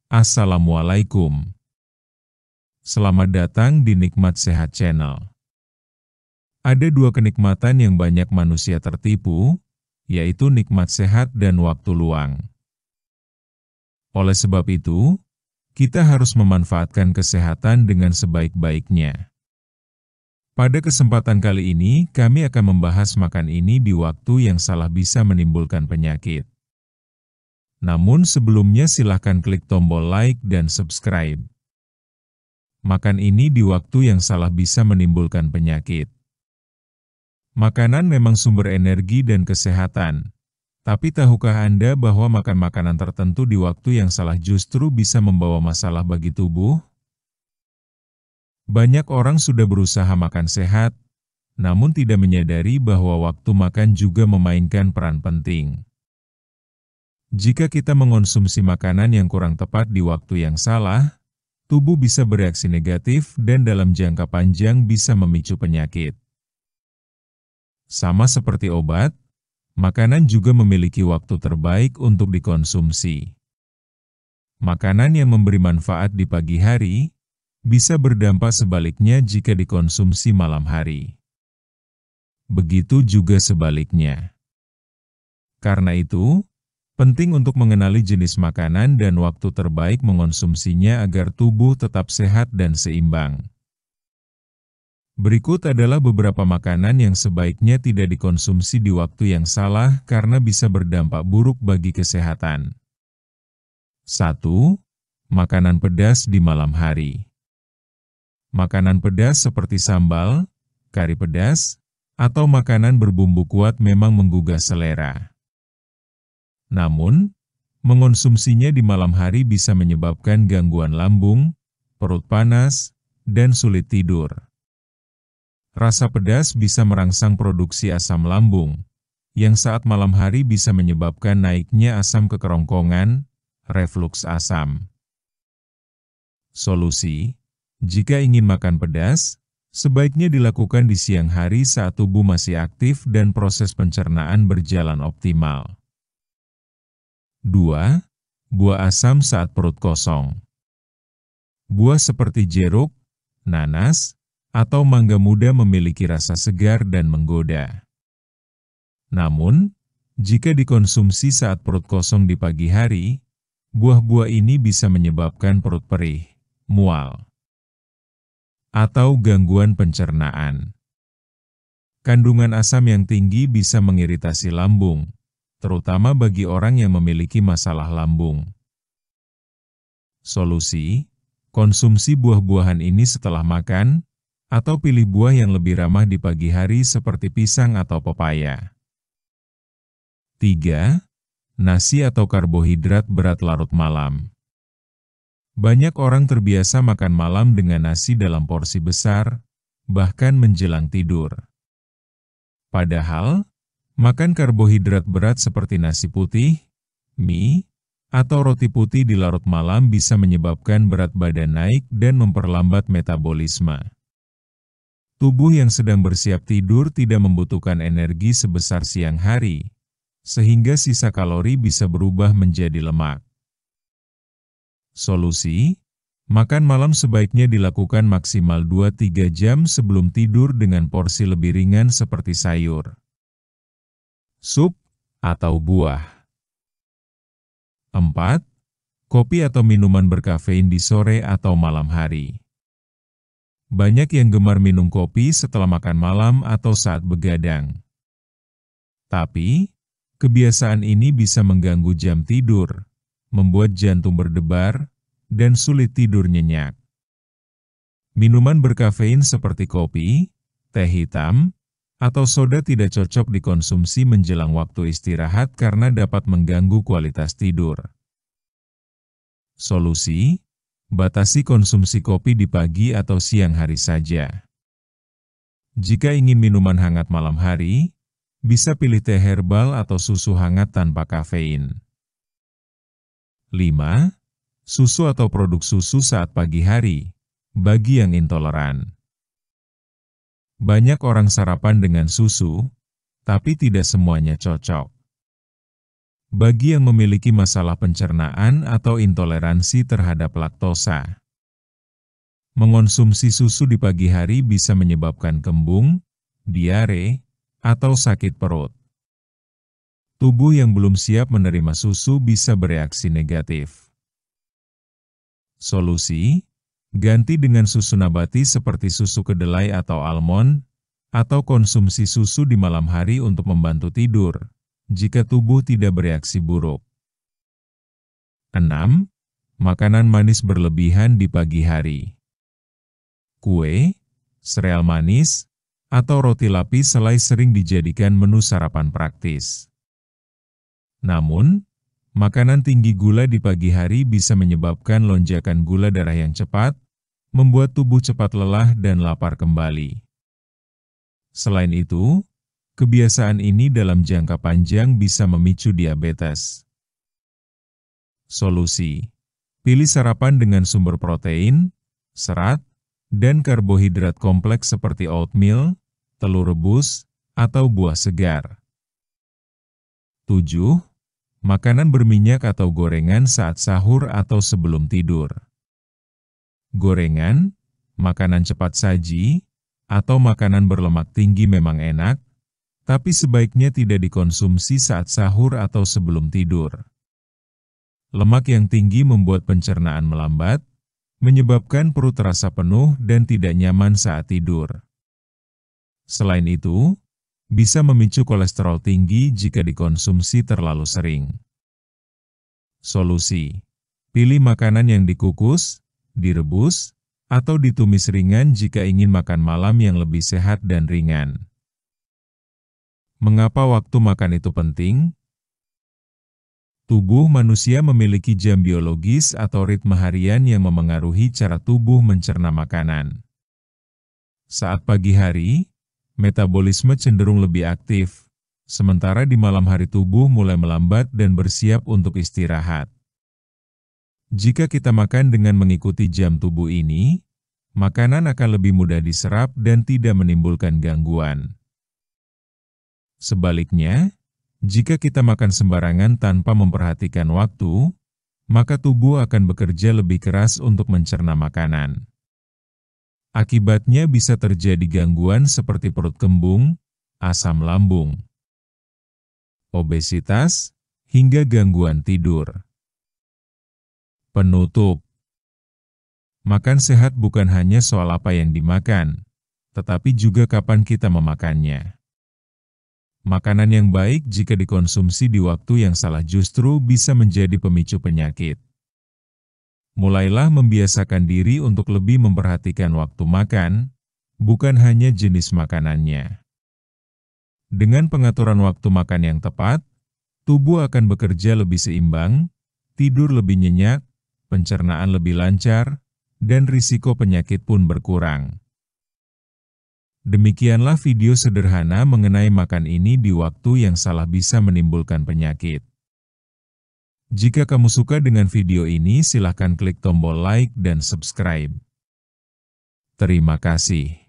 Assalamualaikum. Selamat datang di Nikmat Sehat Channel. Ada dua kenikmatan yang banyak manusia tertipu, yaitu nikmat sehat dan waktu luang. Oleh sebab itu, kita harus memanfaatkan kesehatan dengan sebaik-baiknya. Pada kesempatan kali ini, kami akan membahas makan ini di waktu yang salah bisa menimbulkan penyakit. Namun sebelumnya silahkan klik tombol like dan subscribe. Makan ini di waktu yang salah bisa menimbulkan penyakit. Makanan memang sumber energi dan kesehatan. Tapi tahukah Anda bahwa makan makanan tertentu di waktu yang salah justru bisa membawa masalah bagi tubuh? Banyak orang sudah berusaha makan sehat, namun tidak menyadari bahwa waktu makan juga memainkan peran penting. Jika kita mengonsumsi makanan yang kurang tepat di waktu yang salah, tubuh bisa bereaksi negatif dan dalam jangka panjang bisa memicu penyakit. Sama seperti obat, makanan juga memiliki waktu terbaik untuk dikonsumsi. Makanan yang memberi manfaat di pagi hari bisa berdampak sebaliknya jika dikonsumsi malam hari. Begitu juga sebaliknya. Karena itu, penting untuk mengenali jenis makanan dan waktu terbaik mengonsumsinya agar tubuh tetap sehat dan seimbang. Berikut adalah beberapa makanan yang sebaiknya tidak dikonsumsi di waktu yang salah karena bisa berdampak buruk bagi kesehatan. 1. Makanan pedas di malam hari. Makanan pedas seperti sambal, kari pedas, atau makanan berbumbu kuat memang menggugah selera. Namun, mengonsumsinya di malam hari bisa menyebabkan gangguan lambung, perut panas, dan sulit tidur. Rasa pedas bisa merangsang produksi asam lambung, yang saat malam hari bisa menyebabkan naiknya asam ke kerongkongan, refluks asam. Solusi: jika ingin makan pedas, sebaiknya dilakukan di siang hari saat tubuh masih aktif dan proses pencernaan berjalan optimal. 2. Buah asam saat perut kosong. Buah seperti jeruk, nanas, atau mangga muda memiliki rasa segar dan menggoda. Namun, jika dikonsumsi saat perut kosong di pagi hari, buah-buah ini bisa menyebabkan perut perih, mual, atau gangguan pencernaan. Kandungan asam yang tinggi bisa mengiritasi lambung, terutama bagi orang yang memiliki masalah lambung. Solusi: konsumsi buah-buahan ini setelah makan, atau pilih buah yang lebih ramah di pagi hari seperti pisang atau pepaya. 3. Nasi atau karbohidrat berat larut malam. Banyak orang terbiasa makan malam dengan nasi dalam porsi besar, bahkan menjelang tidur. Padahal, makan karbohidrat berat seperti nasi putih, mie, atau roti putih di larut malam bisa menyebabkan berat badan naik dan memperlambat metabolisme. Tubuh yang sedang bersiap tidur tidak membutuhkan energi sebesar siang hari, sehingga sisa kalori bisa berubah menjadi lemak. Solusi: makan malam sebaiknya dilakukan maksimal 2-3 jam sebelum tidur dengan porsi lebih ringan seperti sayur, sup, atau buah. 4. Kopi atau minuman berkafein di sore atau malam hari. Banyak yang gemar minum kopi setelah makan malam atau saat begadang. Tapi, kebiasaan ini bisa mengganggu jam tidur, membuat jantung berdebar, dan sulit tidur nyenyak. Minuman berkafein seperti kopi, teh hitam, atau soda tidak cocok dikonsumsi menjelang waktu istirahat karena dapat mengganggu kualitas tidur. Solusi: batasi konsumsi kopi di pagi atau siang hari saja. Jika ingin minuman hangat malam hari, bisa pilih teh herbal atau susu hangat tanpa kafein. 5. Susu atau produk susu saat pagi hari, bagi yang intoleran. Banyak orang sarapan dengan susu, tapi tidak semuanya cocok. bagi yang memiliki masalah pencernaan atau intoleransi terhadap laktosa. Mengonsumsi susu di pagi hari bisa menyebabkan kembung, diare, atau sakit perut. Tubuh yang belum siap menerima susu bisa bereaksi negatif. Solusi: ganti dengan susu nabati seperti susu kedelai atau almond, atau konsumsi susu di malam hari untuk membantu tidur, jika tubuh tidak bereaksi buruk. 6. Makanan manis berlebihan di pagi hari. Kue, sereal manis, atau roti lapis selai sering dijadikan menu sarapan praktis. Namun, makanan tinggi gula di pagi hari bisa menyebabkan lonjakan gula darah yang cepat, membuat tubuh cepat lelah dan lapar kembali. Selain itu, kebiasaan ini dalam jangka panjang bisa memicu diabetes. Solusi: pilih sarapan dengan sumber protein, serat, dan karbohidrat kompleks seperti oatmeal, telur rebus, atau buah segar. 7. Makanan berminyak atau gorengan saat sahur atau sebelum tidur. Gorengan, makanan cepat saji, atau makanan berlemak tinggi memang enak, tapi sebaiknya tidak dikonsumsi saat sahur atau sebelum tidur. Lemak yang tinggi membuat pencernaan melambat, menyebabkan perut terasa penuh dan tidak nyaman saat tidur. Selain itu, bisa memicu kolesterol tinggi jika dikonsumsi terlalu sering. Solusi: pilih makanan yang dikukus, direbus, atau ditumis ringan jika ingin makan malam yang lebih sehat dan ringan. Mengapa waktu makan itu penting? Tubuh manusia memiliki jam biologis atau ritme harian yang memengaruhi cara tubuh mencerna makanan. Saat pagi hari, metabolisme cenderung lebih aktif, sementara di malam hari tubuh mulai melambat dan bersiap untuk istirahat. Jika kita makan dengan mengikuti jam tubuh ini, makanan akan lebih mudah diserap dan tidak menimbulkan gangguan. Sebaliknya, jika kita makan sembarangan tanpa memperhatikan waktu, maka tubuh akan bekerja lebih keras untuk mencerna makanan. Akibatnya bisa terjadi gangguan seperti perut kembung, asam lambung, obesitas, hingga gangguan tidur. Penutup: makan sehat bukan hanya soal apa yang dimakan, tetapi juga kapan kita memakannya. Makanan yang baik jika dikonsumsi di waktu yang salah justru bisa menjadi pemicu penyakit. Mulailah membiasakan diri untuk lebih memperhatikan waktu makan, bukan hanya jenis makanannya. Dengan pengaturan waktu makan yang tepat, tubuh akan bekerja lebih seimbang, tidur lebih nyenyak, pencernaan lebih lancar, dan risiko penyakit pun berkurang. Demikianlah video sederhana mengenai makan ini di waktu yang salah bisa menimbulkan penyakit. Jika kamu suka dengan video ini, silakan klik tombol like dan subscribe. Terima kasih.